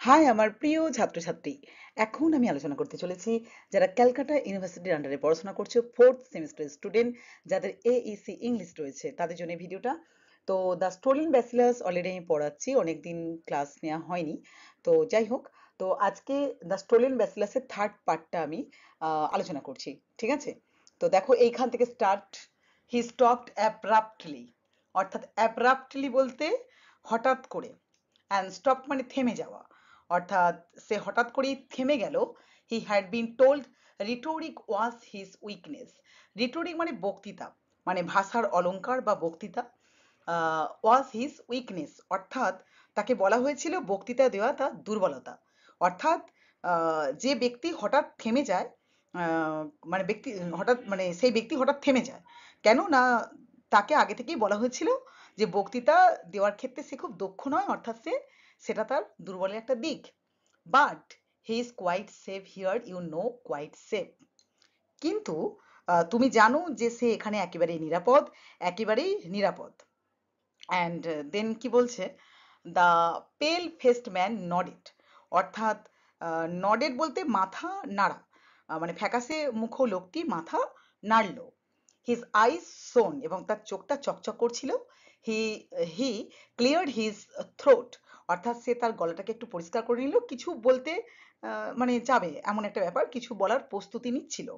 High আমার প্রিয় ছাত্রছাত্রী। এখন আমি আলোচনা করতে চলেছি যারা ক্যালকাটা ইউনিভার্সিটির আন্ডারে পড়াশোনা করছে, ফোর্থ সেমিস্টারের স্টুডেন্ট, যাদের AEC ইংলিশ রয়েছে, তাদের জন্য এই ভিডিওটা। তো দ্য স্টোলেন ব্যাচিলার্স অলরেডি আমি পড়াচ্ছি, অনেকদিন ক্লাস নেওয়া হয়নি। তো যাই হোক, তো আজকে দ্য স্টোলেন ব্যাচিলার্সের থার্ড পার্টটা আমি আলোচনা করছি, ঠিক আছে? তো দেখো এইখান থেকে স্টার্ট। হি স্টপড অ্যাব্রাপ্টলি, অর্থাৎ অ্যাব্রাপ্টলি বলতে হঠাৎ করে, অ্যান্ড স্টপ মানে থেমে যাওয়া, অর্থাৎ সে হঠাৎ করেই থেমে গেল। He had been told rhetoric was his weakness. Rhetoric মানে বক্তৃতা, মানে ভাষার অলংকার বা বক্তৃতা। ওয়াজ হিজ উইকনেস অর্থাৎ তাকে বলা হয়েছিল বক্তৃতা দেওয়া তার দুর্বলতা। অর্থাৎ যে ব্যক্তি হঠাৎ থেমে যায়, আহ, মানে ব্যক্তি হঠাৎ মানে সেই ব্যক্তি হঠাৎ থেমে যায় কেন না, তাকে আগে থেকেই বলা হয়েছিল যে বক্তৃতা দেওয়ার ক্ষেত্রে সে খুব দক্ষ নয়, অর্থাৎ সেটা তার দুর্বলের একটা দিক। But he is quite safe here, you know, quite safe. কিন্তু তুমি জানো যে সে এখানে একেবারেই নিরাপদ, একেবারেই নিরাপদ। অ্যান্ড দেন কি বলছে, দ্য পেল ফেসড ম্যান নডেড, অর্থাৎ নডেড বলতে মাথা নাড়া, মানে ফ্যাকাশে মুখ লোকটি মাথা নাড়ল। হিজ আইস শোন, এবং তার চোখটা চকচক করছিল। হি হি ক্লিয়ার্ড হিজ থ্রোট, অর্থাৎ সে তার গলাটাকে একটু পরিষ্কার করে নিল, কিছু বলতে মানে যাবে এমন একটা ব্যাপার, কিছু বলার প্রস্তুতি নিচ্ছিল।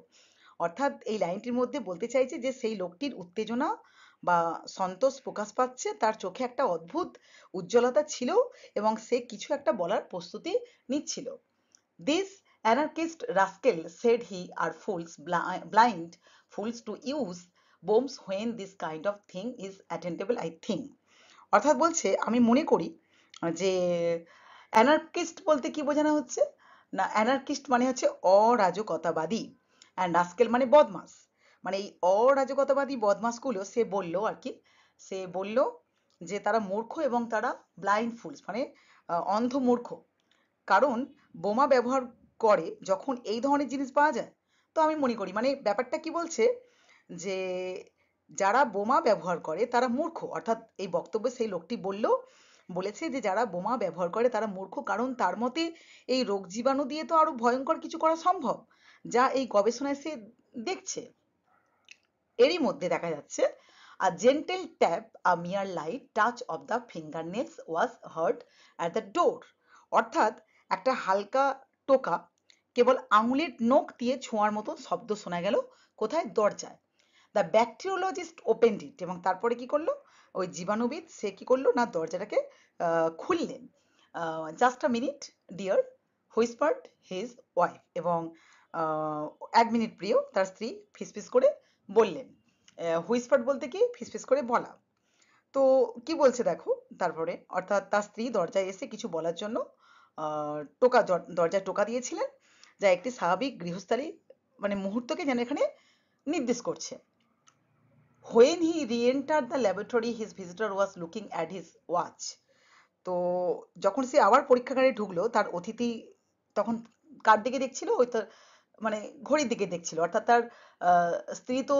অর্থাৎ এই লাইনটির মধ্যে বলতে চাইছে যে সেই লোকটির উত্তেজনা বা সন্তোষ প্রকাশ পাচ্ছে, তার চোখে একটা অদ্ভুত উজ্জ্বলতা ছিল এবং সে কিছু একটা বলার প্রস্তুতি নিচ্ছিল। This anarchist rascal said he are fools, blind fools to use bombs when this kind of thing is attainable, I think. অর্থাৎ বলছে আমি মনে করি যে অ্যানার্কিস্ট বলতে কি বোঝানো হচ্ছে না, অ্যানার্কিস্ট মানে হচ্ছে অরাজকতাবাদী, অ্যান্ড রাস্কেল মানে বদমাস। মানে এই অরাজকতাবাদী বদমাসগুলো সে বলল আর কি, সে বলল যে তারা মূর্খ এবং তারা ব্লাইন্ড ফুলস মানে অন্ধ মূর্খ, কারণ বোমা ব্যবহার করে যখন এই ধরনের জিনিস পাওয়া যায়। তো আমি মনে করি মানে ব্যাপারটা কি বলছে যে যারা বোমা ব্যবহার করে তারা মূর্খ, অর্থাৎ এই বক্তব্যে সেই লোকটি বলেছে যে যারা বোমা ব্যবহার করে তারা মূর্খ, কারণ তার মতে এই রোগ জীবাণু দিয়ে তো আরো ভয়ঙ্কর কিছু করা সম্ভব, যা এই গবেষণায় সে দেখছে। এরই মধ্যে দেখা যাচ্ছে a gentle tap, a mere light touch of the fingernails was heard at the door, অর্থাৎ একটা হালকা টোকা, কেবল আঙুলের নখ দিয়ে ছোঁয়ার মতো শব্দ শোনা গেল কোথায়, দরজায়। দ্য ব্যাকটেরিওলজিস্ট ওপেন্ড ইট, এবং তারপরে কি করলো, ওই জীবাণুবিদ সে কি করলো না দরজাটাকে খুললেন। Just a minute dear, whispered his wife, এবং আহ, এক মিনিট প্রিয়, তার স্ত্রী ফিসফিস করে বললেন। হুইসপার্ড বলতে কি ফিসফিস করে বলা। তো কি বলছে দেখো তারপরে, অর্থাৎ তার স্ত্রী দরজায় এসে কিছু বলার জন্য দরজায় টোকা দিয়েছিলেন, যা একটি স্বাভাবিক গৃহস্থালী মানে মুহূর্তকে যেন এখানে নির্দেশ করছে। When he re-entered the laboratory, his visitor was looking at his watch. তো যখন সে আবার পরীক্ষাগারে ঢুকলো, তার অতিথি তখন কার দিকে দেখছিল, ওই তার মানে ঘড়ির দিকে দেখছিল, অর্থাৎ তার স্ত্রী তো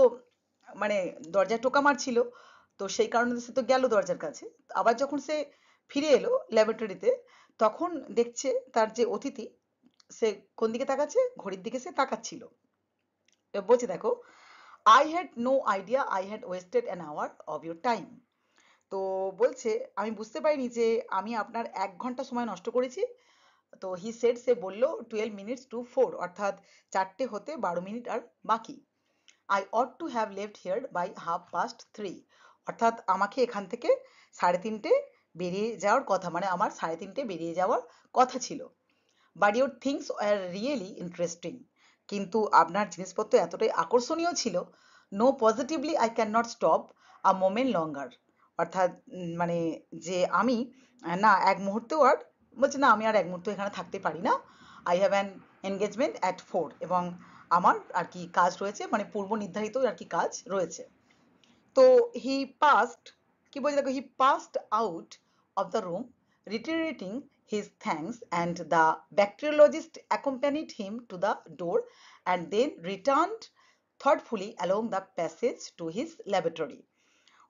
মানে দরজায় টোকা মারছিল, তো সেই কারণে সে তো গেল দরজার কাছে। আবার যখন সে ফিরে এলো ল্যাবরেটরিতে, তখন দেখছে তার যে অতিথি সে কোন দিকে তাকাচ্ছে, ঘড়ির দিকে সে তাকাচ্ছিল। বলছে দেখো, I had no idea I had wasted an hour of your time. তো বলছে আমি বুঝতে পারিনি যে আমি আপনার 1 ঘন্টা সময় নষ্ট করেছি। তো হি সেড, সে বলল 12 minutes to 4, অর্থাৎ 4টে হতে 12 মিনিট আর বাকি। I ought to have left here by 3:30, অর্থাৎ আমাকে এখান থেকে 3:30 বেরিয়ে যাওয়ার কথা, মানে আমার 3:30 বেরিয়ে যাওয়ার কথা ছিল। But your things are really interesting, কিন্তু আপনার জিনিসপত্র এতটাই আকর্ষণীয় ছিল। No positively I can not stop a moment longer, অর্থাৎ মানে যে আমি না এক মুহূর্তেও আর, বলছে না আমি আর এক মুহূর্ত এখানে থাকতে পারি না। I have an engagement at 4, এবং আমার আর কি কাজ রয়েছে, মানে পূর্ব নির্ধারিত আর কি কাজ রয়েছে। তো হি পাস্ট, কি বলছে দেখো, he passed out of the room reiterating his thanks, and the bacteriologist accompanied him to the door and then returned thoughtfully along the passage to his laboratory.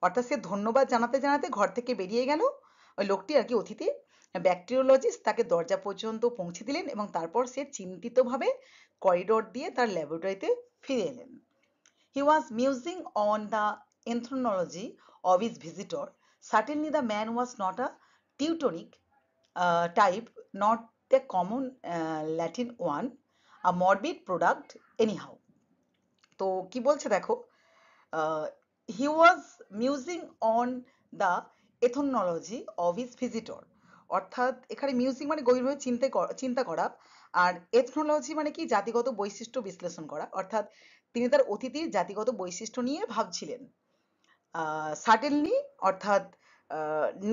অর্থাৎ সে ধন্যবাদ জানাতে জানাতে ঘর থেকে বেরিয়ে গেল, ওই লোকটি আর কি অতিথি, ব্যাকটেরিওলজিস্ট তাকে দরজা পর্যন্ত পৌঁছে দিলেন এবং তারপর সে চিন্তিতভাবে করিডোর দিয়ে তার ল্যাবরেটরিতে ফিরে এলেন। He was musing on the ethnology of his visitor. Certainly, the man was not a Teutonic type, not a common Latin one, a morbid product, anyhow. তো কি বলছে দেখো, he was musing on the ethnology of his visitor. অর্থাৎ এখানে মিউজিং মানে গভীরভাবে চিন্তা করা, আর এথনোলজি মানে কি জাতিগত বৈশিষ্ট্য বিশ্লেষণ করা। অর্থাৎ তিনি তার অতিথির জাতিগত বৈশিষ্ট্য নিয়ে ভাবছিলেন। সার্টেনলি অর্থাৎ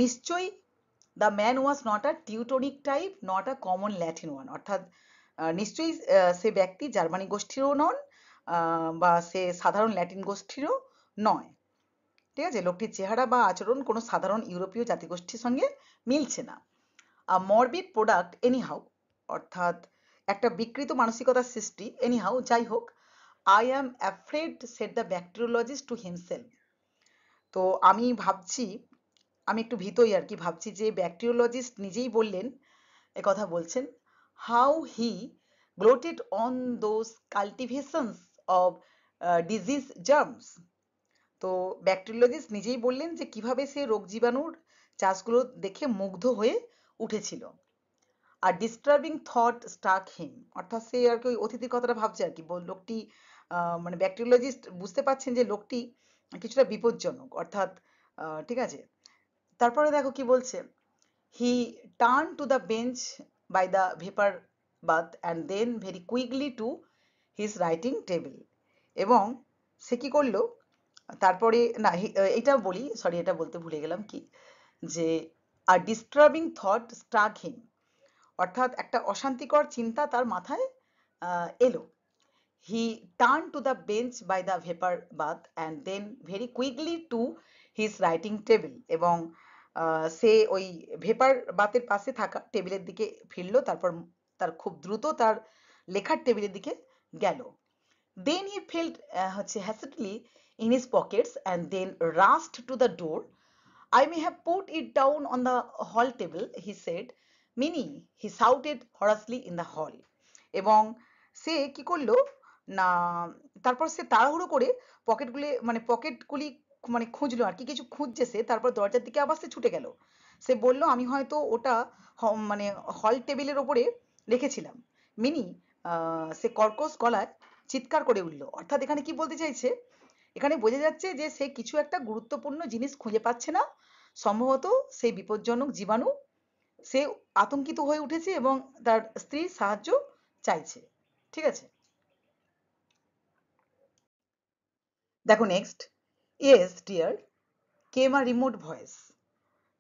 নিশ্চয়ই, the man was not a Teutonic type, not a common Latin one. অর্থাৎ নিশ্চয়ই সে ব্যক্তি জার্মানি গোষ্ঠীরও নন বা সে সাধারণ ল্যাটিন গোষ্ঠীরও নয়। ঠিক আছে, লোকটির চেহারা বা আচরণ কোনো সাধারণ ইউরোপীয় জাতিগোষ্ঠীর সঙ্গে মিলছে না। আ মরবিড প্রোডাক্ট এনিহাউ, অর্থাৎ একটা বিকৃত মানসিকতার সৃষ্টি। এনিহাউ, যাই হোক, I am afraid said the bacteriologist to himself. তো আমি ভাবছি, আমি একটু ভীতই আর কি, ভাবছি যে ব্যাকটেরিওলজিস্ট নিজেই বললেন, কথা বলছেন, how he gloated on those cultivations of disease germs. তো ব্যাকটেরিওলজিস্ট নিজেই বললেন যে কিভাবে সে রোগ জীবাণুর চাষগুলো দেখে মুগ্ধ হয়ে উঠেছিল। আর ডিস্টার্বিং থট স্টাক হিম, অর্থাৎ সে আর কি ওই অতিথির কথাটা ভাবছে আর কি। লোকটি মানে ব্যাকটেরিওলজিস্ট বুঝতে পারছেন যে লোকটি কিছুটা বিপজ্জনক, অর্থাৎ ঠিক আছে। তারপরে দেখো কি বলছে, he turn to the bench by the vapour bath and then very quickly to his writing table. এবং সে কি করলো, তারপরে না এটা বলি, সরি এটা বলতে ভুলে গেলাম কি, যে a disturbing thought struck him, অর্থাৎ একটা অশান্তিকর চিন্তা তার মাথায় এলো। He turn to the bench by the vapour bath and then very quickly to his writing table. এবং সে ওই ভেপার বাথের পাশে থাকা টেবিলের দিকে ফিরলো, তারপর তার খুব দ্রুত তার লেখার টেবিলের দিকে গেল। Then he felt hastily in his pockets and then rushed to the door. I may have put it down on the hall table, he said. Minnie, he shouted hoarsely in the hall. এবং সে কি করলো না, তারপর সে তাড়াহুড়ো করে পকেটগুলি মানে খুঁজলো আর কি, কিছু খুঁজছে সে, তারপর দরজার দিকে আবার সে ছুটে গেল। সে বলল, আমি হয়তো ওটা মানে হল টেবিলের ওপরে রেখেছিলাম। মিনি সে কর্কশ গলায় চিৎকার করে উঠল। অর্থাৎ এখানে কি বলতে চাইছে, এখানে বোঝা যাচ্ছে যে সে কিছু একটা গুরুত্বপূর্ণ জিনিস খুঁজে পাচ্ছে না, সম্ভবত সেই বিপজ্জনক জীবাণু। সে আতঙ্কিত হয়ে উঠেছে এবং তার স্ত্রীর সাহায্য চাইছে। ঠিক আছে, দেখো নেক্সট, ইয়েস ডিয়ার কেম আ রিমোট ভয়েস।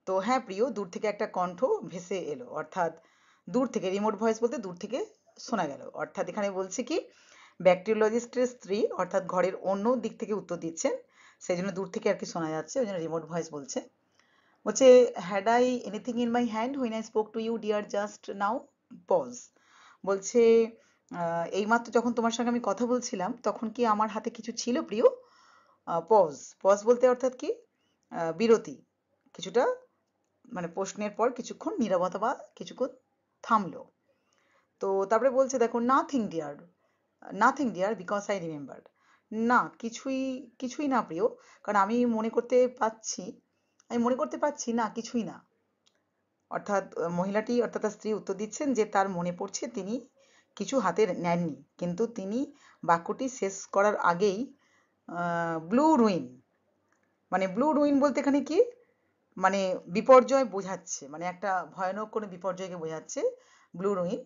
তো হ্যাঁ প্রিয়, দূর থেকে একটা কণ্ঠ ভেসে এলো। অর্থাৎ দূর থেকে, রিমোট ভয়েস বলতে দূর থেকে শোনা গেল। অর্থাৎ এখানে বলছে কি, ব্যাকটেরিওলজিস্টের স্ত্রী অর্থাৎ ঘরের অন্য দিক থেকে উত্তর দিচ্ছেন, সেই জন্য দূর থেকে আর কি শোনা যাচ্ছে, ওই জন্য রিমোট ভয়েস বলছে। বলছে, had I anything in my hand when I spoke to you dear just now? Pause. বলছে, এইমাত্র যখন তোমার সঙ্গে আমি কথা বলছিলাম তখন কি আমার হাতে কিছু ছিল প্রিয়? পজ, পজ বলতে অর্থাৎ কি, বিরতি, কিছুটা মানে প্রশ্নের পর কিছুক্ষণ নীরবতা বা কিছুক্ষণ থামলো। তো তারপরে বলছে দেখো, nothing dear because I remember. না, কিছুই কিছুই না প্রিয়, কারণ আমি মনে করতে পারছি না, কিছুই না। অর্থাৎ মহিলাটি অর্থাৎ তার স্ত্রী উত্তর দিচ্ছেন যে তার মনে পড়ছে তিনি কিছু হাতে নেননি, কিন্তু তিনি বাক্যটি শেষ করার আগেই ব্লু রুইন, মানে ব্লু রুইন বলতে এখানে কি, মানে বিপর্যয় বোঝাচ্ছে, মানে একটা ভয়ানক কোনো বিপর্যয়কে বোঝাচ্ছে, blue ruin.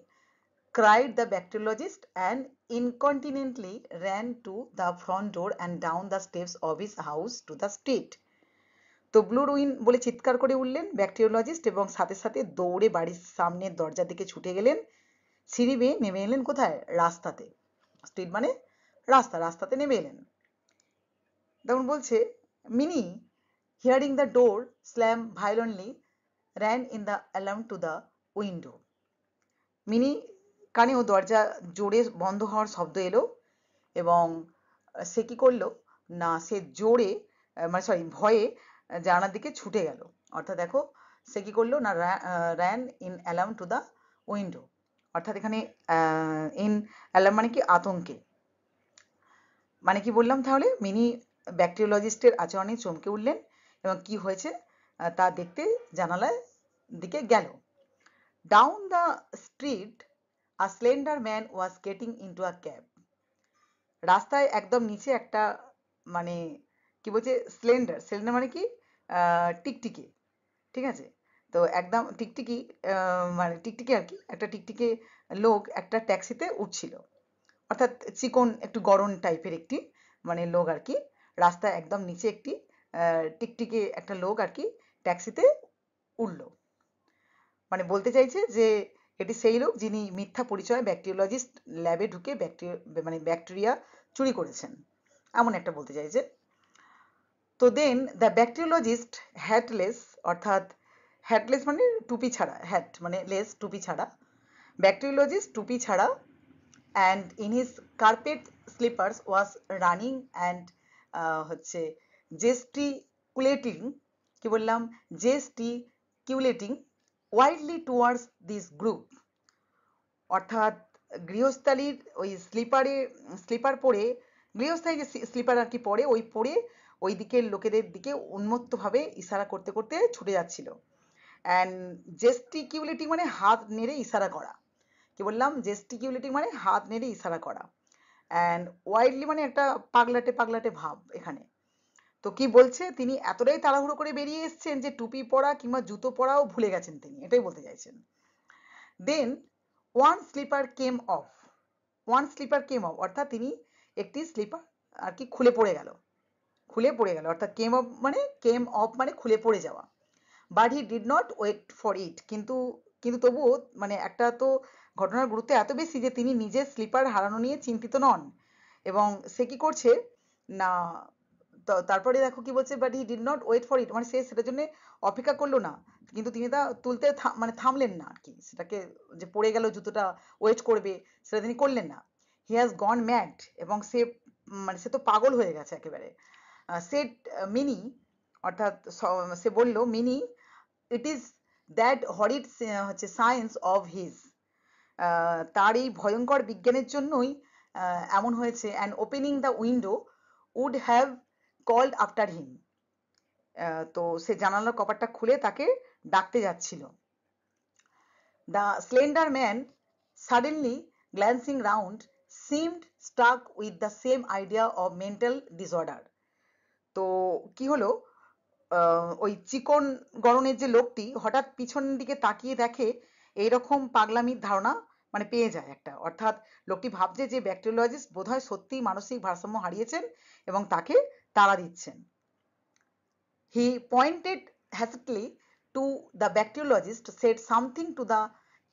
cried the bacteriologist and incontinently ran to the front door and down the steps of his house to the street. তো ব্লু রুইন বলে চিৎকার করে উঠলেন ব্যাকটেরিওলজিস্ট এবং সাথে সাথে দৌড়ে বাড়ির সামনের দরজার দিকে ছুটে গেলেন, সিঁড়ি বেয়ে নেমে এলেন কোথায়, রাস্তাতে। স্ট্রিট মানে রাস্তা, রাস্তাতে নেমে এলেন। তখন বলছে, Minnie hearing the door slam violently ran in the alarm to the window. মিনি কানেও দরজা জোরে বন্ধ হওয়ার শব্দ এলো এবং সে কি করলো না, সে জোরে মানে সরি ভয়ে জানালার দিকে ছুটে গেল। অর্থাৎ দেখো, সে কি করলো না, ran in alarm to the window. অর্থাৎ এখানে ইন অ্যালার্ম মানে কি আতঙ্কে, মানে কি বললাম তাহলে, মিনি ব্যাকটেরিওলজিস্টের আচরণে চমকে উঠলেন এবং কি হয়েছে তা দেখতে জানালার দিকে গেল। Down the street a slender man was getting into a cab. রাস্তায় একদম নিচে একটা, মানে কি বলছে, স্লেন্ডার, স্লেন্ডার মানে কি টিকটিকি, ঠিক আছে। তো একদম টিকটিকি, মানে টিকটিকি আর কি, একটা টিকটিকি লোক একটা ট্যাক্সিতে উঠছিল, অর্থাৎ চিকন একটু গড়ন টাইপের একটি মানে লোক আর কি, রাস্তায় একদম নিচে একটি টিকটিকি একটা লোক আর কি ট্যাক্সিতে উঠলো। মানে বলতে চাইছে যে এটি সেই লোক যিনি মিথ্যা পরিচয়ে ব্যাকটেরিওলজিস্ট ল্যাবে ঢুকে ব্যাকটেরিয়া চুরি করেছেন, এমন একটা বলতে চাইছে। তো দেন দ্য ব্যাকটেরিওলজিস্ট হ্যাটলেস, অর্থাৎ হ্যাটলেস মানে টুপি ছাড়া, হ্যাট মানে লেস টুপি ছাড়া, ব্যাকটেরিওলজিস্ট টুপি ছাড়া and in his carpet slippers was running and হচ্ছে gesticulating, কি বললাম, gesticulating wildly towards this group। অর্থাৎ গৃহস্থালির ওই স্লিপার পরে, গৃহস্থালী যে স্লিপার আর কি পরে, ওই পরে ওই দিকের লোকেদের দিকে উন্মত্তভাবে ইশারা করতে করতে ছুটে যাচ্ছিল। অ্যান্ড জেস্টিকিউলেটিং মানে হাত নেড়ে ইশারা করা, কি বললাম, জেস্টিকিউলেটিং মানে হাত নেড়ে ইশারা করা, অ্যান্ড ওয়াইল্ডলি মানে একটা পাগলাটে পাগলাটে ভাব এখানে। তো কি বলছে, তিনি এতটাই তাড়াহুড়ো করে বেরিয়ে এসছেন যে টুপি পরা কিংবা জুতো পরাও ভুলে গেছেন তিনি, এটাই বলতে চাইছেন। Then one slipper came off, one slipper came off অর্থাৎ তিনি একটি স্লিপার আর কি খুলে পড়ে গেল, খুলে পড়ে গেল, অর্থাৎ কেম অফ মানে খুলে পড়ে যাওয়া। But he did not wait for it, কিন্তু কিন্তু তবুও মানে একটা তো ঘটনার গুরুত্ব এত বেশি যে তিনি নিজের স্লিপার হারানো নিয়ে চিন্তিত নন, এবং সে কি করছে না, তারপরে দেখো কি বলছে, but he did not wait for it মানে সে সেটার জন্য অপেক্ষা করলো না, কিন্তু তিনি তা তুলতে মানে থামলেন না আর কি, সেটাকে যে পড়ে গেল জুতোটা ওয়েট করবে সেটা তিনি করলেন না। হি হ্যাজ গন ম্যাড, এবং সে মানে সে তো পাগল হয়ে গেছে একেবারে। সেড মিনি, অর্থাৎ সে বলল মিনি, ইট ইজ দ্যাট হরিড হচ্ছে সায়েন্স অফ হিজ, তার এই ভয়ঙ্কর বিজ্ঞানের জন্যই এমন হয়েছে। And opening the window would have called after him, তো সে জানালার কপাটটা খুলে তাকে ডাকতে যাচ্ছিল। The slender man suddenly glancing round seemed stuck with the same idea of mental disorder. তো কি হলো, ওই চিকন গড়নের যে লোকটি হঠাৎ পিছন দিকে তাকিয়ে দেখে এইরকম পাগলামির ধারণা মানে পেয়ে যায় একটা, অর্থাৎ লোকটি ভাবছে যে ব্যাকটেরিওলজিস্ট বোধহয় সত্যিই মানসিক ভারসাম্য হারিয়েছেন এবং তাকে তাড়া দিচ্ছেন। He pointed hastily to the bacteriologist, said something to the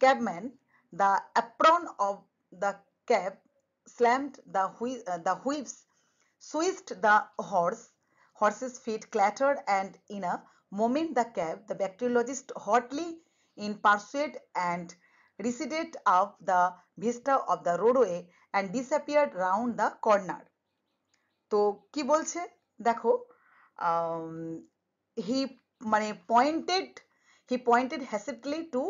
cabman. The apron of the cab slammed, the whips swished, the horse's feet clattered, and in a moment the bacteriologist hotly in pursuit and receded up the vista of the roadway and disappeared round the corner। তো কি বলছে দেখো, হি মানে pointed hastily to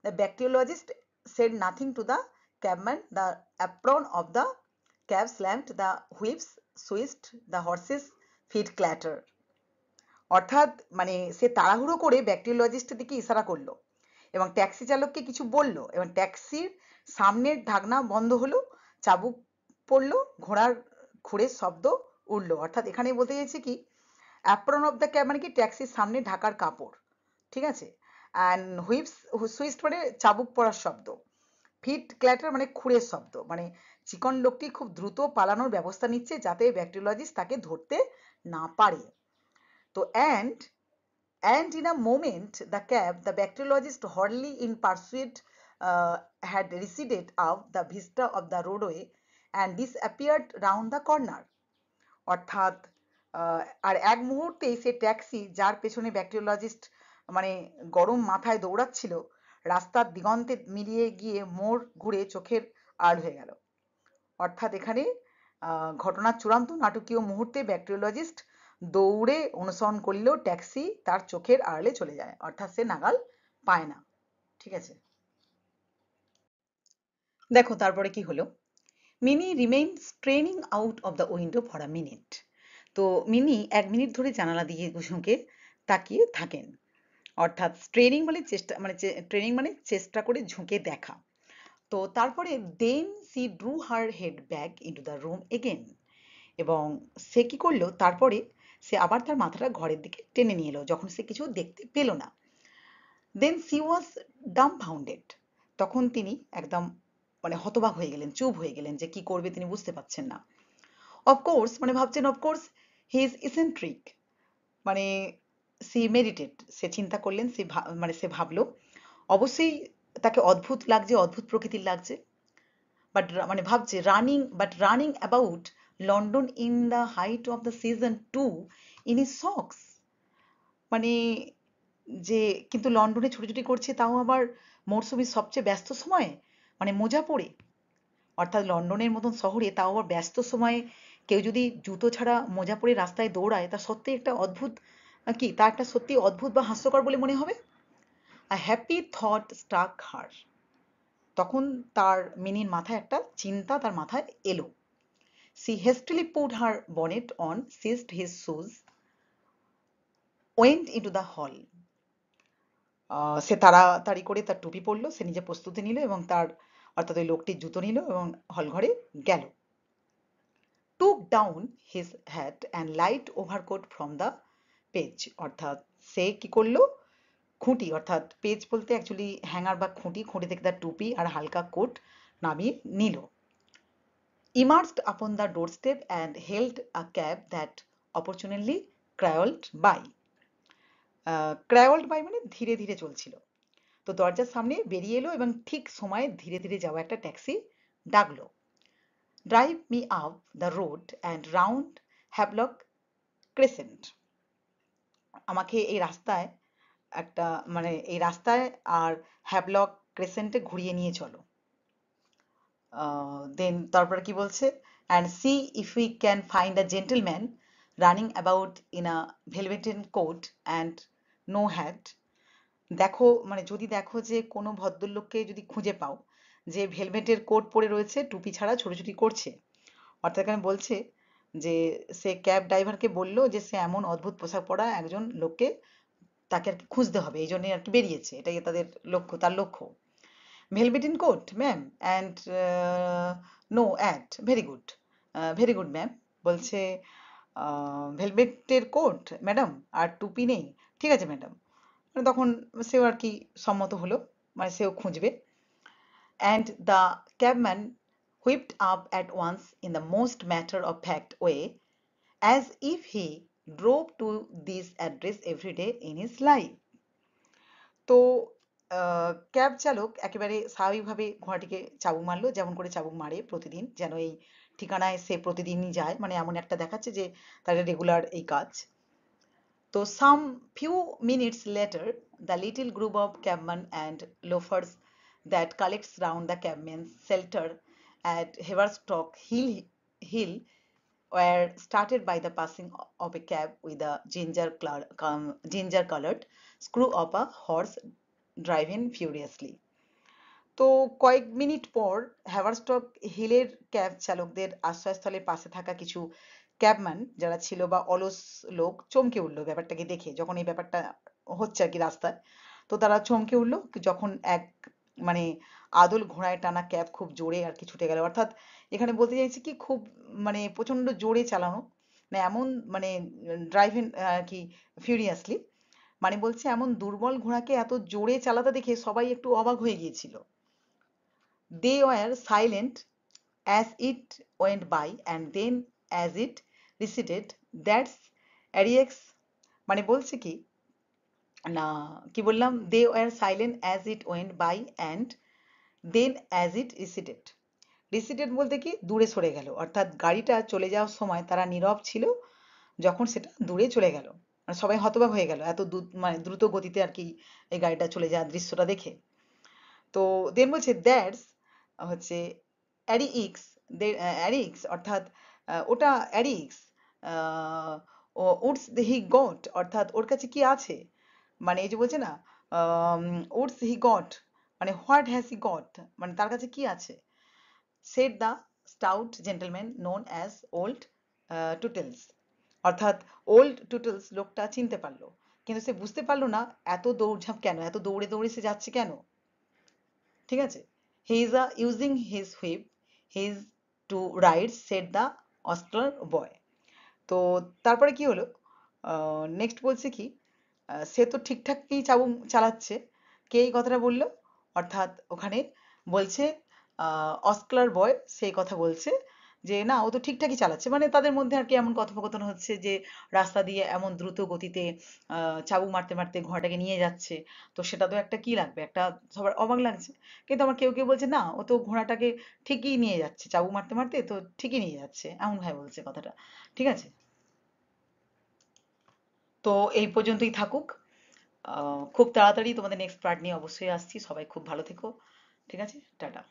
the bacteriologist, said nothing to the cabman, the apron of the cab slammed, the whips swished, the horses feet clatter। অর্থাৎ মানে সে তাড়াহুড়ো করে ব্যাকটেরিওলজিস্টের দিকে ইশারা করলো এবং ট্যাক্সি চালককে কিছু বলল, এবং ট্যাক্সির সামনের ঢাকনা বন্ধ হলো, চাবুক পড়লো, ঘোড়ার খুরের শব্দ উঠলো। অর্থাৎ এখানে বলতে চাইছি কি, অ্যাপ্রন অফ দ্য ক্যাব মানে কি ট্যাক্সির সামনে ঢাকার কাপড়, ঠিক আছে। অ্যান্ড সুইস্ট মানে চাবুক পড়ার শব্দ, ফিট ক্ল্যাটার মানে খুরের শব্দ, মানে চিকন লোকটি খুব দ্রুত পালানোর ব্যবস্থা নিচ্ছে যাতে ব্যাকটেরিওলজিস্ট তাকে ধরতে না পারে। তো and in a moment the bacteriologist hardly in pursuit had receded up the vista of the roadway and disappeared round the corner। অর্থাৎ আর এক মুহূর্তেই সে ট্যাক্সি যার পেছনে ব্যাকটেরিওলজিস্ট মানে গরম মাথায় দৌড়াচ্ছিল রাস্তার দিগন্তে মিলিয়ে গিয়ে মোড় ঘুরে চোখের আড় হয়ে গেল। অর্থাৎ এখানে ঘটনার চূড়ান্ত নাটকীয় মুহূর্তে ব্যাকটেরিওলজিস্ট দৌড়ে অনুসরণ করলেও ট্যাক্সি তার চোখের আড়ালে চলে যায়, অর্থাৎ সে নাগাল পায় না। ঠিক আছে, দেখো তারপরে কি হলো। Mini remain স্ট্রেনিং out of the window for a minute. তো মিনি 1 মিনিট ধরে জানালা দিয়ে ঝুঁকে তাকিয়ে থাকেন। অর্থাৎ ট্রেনিং মানে চেষ্টা, মানে ট্রেনিং মানে চেষ্টা করে ঝুঁকে দেখা। তো তারপরে then she drew her head back into the room again. এবং সে কি করলো, তারপরে সে আবার তার মাথাটা ঘরের দিকে টেনে নিয়ে এলো যখন সে কিছু দেখতে পেল না। দেন সি ওয়াজ ডাম্বফাউন্ডেড। তখন তিনি একদম মানে হতবাক হয়ে গেলেন, চুপ হয়ে গেলেন, যে কি করবে তিনি বুঝতে পারছেন না। অফকোর্স মানে ভাবছেন, অফকোর্স হি ইজ ইসেন্ট্রিক, মানে সি মেডিটেট, সে চিন্তা করলেন, মানে সে ভাবলো অবশ্যই তাকে অদ্ভুত লাগছে, অদ্ভুত প্রকৃতির লাগছে। বাট মানে ভাবছে running about London in the height of the season 2 in is socks. মানে যে কিন্তু লন্ডনে ছুটোছুটি করছে, তাও আবার মরশুমের সবচেয়ে ব্যস্ত সময়ে, মানে মোজা পরে। অর্থাৎ লন্ডনের মতন শহরে, তাও আবার ব্যস্ত সময়ে কেউ যদি জুতো ছাড়া মোজা পরে রাস্তায় দৌড়ায়, তা সত্যি একটা অদ্ভুত, কি তা একটা সত্যি অদ্ভুত বা হাস্যকর বলে মনে হবে। A happy thought struck her. তখন তার মিনির মাথায় একটা চিন্তা তার মাথায় এলো। She hastily put her bonnet on, seized his shoes, went into the hall. সে তাড়াতাড়ি করে তার টুপি পরলো, সে নিজে প্রস্তুতি নিল এবং তার, অর্থাৎ ওই লোকটির জুতো নিল এবং হল ঘরে গেল। Took down his hat and light overcoat from the peg. অর্থাৎ সে কি করলো, খুঁটি, অর্থাৎ পেজ বলতে অ্যাকচুয়ালি হ্যাঙ্গার বা খুঁটি, খুঁটি থেকে তার টুপি আর হালকা কোট নামিয়ে নিল। Emerged upon the doorstep and hailed a cab that opportunely crawled by. Crawled by মানে ধীরে ধীরে চলছিল। তো দরজার সামনে বেরিয়ে এলো এবং ঠিক সময়ে ধীরে ধীরে যাওয়া একটা ট্যাক্সি ডাকলো। Drive me up the road and round Havelock crescent. আমাকে এই রাস্তায় একটা, মানে এই রাস্তায় আর হ্যাভলক ক্রেসেন্টে ঘুরিয়ে নিয়ে চলো। দেন তারপরে কি বলছে, and see if we can find a gentleman running about in a velveteen coat and no hat. দেখো মানে যদি দেখো যে কোনো ভদ্রলোককে যদি খুঁজে পাও যে ভেলভেটের কোট পরে রয়েছে, টুপি ছাড়া ছোটাছুটি করছে। অর্থাৎ এখানে বলছে যে সে ক্যাব ড্রাইভারকে বললো যে সে এমন অদ্ভুত পোশাক পরা একজন লোককে, তাকে আর কি খুঁজতে হবে, এই জন্যই আর কি বেরিয়েছে, এটাই তাদের লক্ষ্য, তার লক্ষ্য। Velveteen coat ma'am and no hat, very good, very good ma'am. বলছে ভেলভেটের কোট ম্যাডাম আর টুপি নেই, ঠিক আছে ম্যাডাম। মানে তখন সেও আর কি সম্মত হলো, মানে সেও খুঁজবে। And the cabman whipped up at once in the most matter-of-fact way, as if he drove to this address every day in his life. তো ক্যাব চালক একেবারে স্বাভাবিকভাবে ঘোড়াটিকে চাবুক মারলো, যেমন করে চাবুক মারে প্রতিদিন, যেন এই ঠিকানায় সে প্রতিদিনই যায়, মানে এমন একটা দেখাচ্ছে যে তার রেগুলার এই কাজ। তো some few minutes later, the little group of cabmen and loafers that collects round the cabman's shelter at Haverstock Hill were started by the passing of a cab with a ginger-colored screw of a horse driving furiously. তো কয়েক minute পর হ্যাভারস্টক হিলের cab চালকদের আশ্রয়স্থলের পাশে থাকা কিছু ক্যাবম্যান যারা ছিল বা অলস লোক চমকে উঠলো ব্যাপারটাকে দেখে, যখন এই ব্যাপারটা হচ্ছে আর কি রাস্তায়। তো তারা চমকে উঠলো যখন এক, মানে আদল ঘোড়ায় টানা ক্যাব খুব জোরে আর কি ছুটে গেল। অর্থাৎ এখানে বলতে চাইছি কি, খুব মানে প্রচন্ড জোরে চালানো, না এমন মানে ড্রাইভিং আর কি ফিউরিয়াসলি, মানে বলছে এমন দুর্বল ঘোড়াকে এত জোরে চালাতে দেখে সবাই একটু অবাক হয়ে গিয়েছিল। They were silent as it went by, and then as it receded, that's Ariex, মানে বলছে কি না, কি বললাম, they were silent as it went by and then as it receded. Receded বলতে কি, দূরে সরে গেল, অর্থাৎ গাড়িটা চলে যাওয়ার সময় তারা নীরব ছিল, যখন সেটা দূরে চলে গেল মানে সবাই হতবাক হয়ে গেল এত মানে দ্রুত গতিতে আর কি এই গাড়িটা চলে যাওয়ার দৃশ্যটা দেখে। তো দেন বলছে দ্যাটস হচ্ছে অ্যারিক্স, অ্যারিক্স অর্থাৎ ওটা অ্যারিক্স, উডস হি গট অর্থাৎ ওর কাছে কি আছে, মানে এই যে বলছে না উডস হি গট মানে হোয়াট হ্যাজ হি গট, মানে তার কাছে কি আছে। Said the stout gentleman known as old Tootles, অর্থাৎ ওল্ড টুটেলস লোকটা চিনতে পারলো, কিন্তু সে বুঝতে পারলো না এত দৌড়ঝাঁপ কেন, এত দৌড়ে দৌড়ে সে যাচ্ছে কেন। ঠিক আছে, he is using his whip, he is to ride said the ostler boy. তো তারপরে কি হলো, নেক্সট বলছে কি, সে তো ঠিকঠাকই চালাচ্ছে। কে এই কথাটা বললো, অর্থাৎ ওখানে বলছে অস্কার বয় সেই কথা বলছে যে না ও তো ঠিকঠাকই চালাচ্ছে, মানে তাদের মধ্যে আর কি এমন কথোপকথন হচ্ছে যে রাস্তা দিয়ে এমন দ্রুত গতিতে চাবুক মারতে মারতে ঘোড়াটাকে নিয়ে যাচ্ছে, তো সেটা তো একটা কি লাগবে, একটা সবার অবাক লাগছে। কিন্তু আমার কেউ কেউ বলছে না ও তো ঘোড়াটাকে ঠিকই নিয়ে যাচ্ছে, চাবুক মারতে মারতে তো ঠিকই নিয়ে যাচ্ছে, এমন ভাবে বলছে কথাটা। ঠিক আছে, তো এই পর্যন্তই থাকুক। খুব তাড়াতাড়ি তোমাদের নেক্সট পার্ট নিয়ে অবশ্যই আসছি, সবাই খুব ভালো থেকো। ঠিক আছে, টাটা।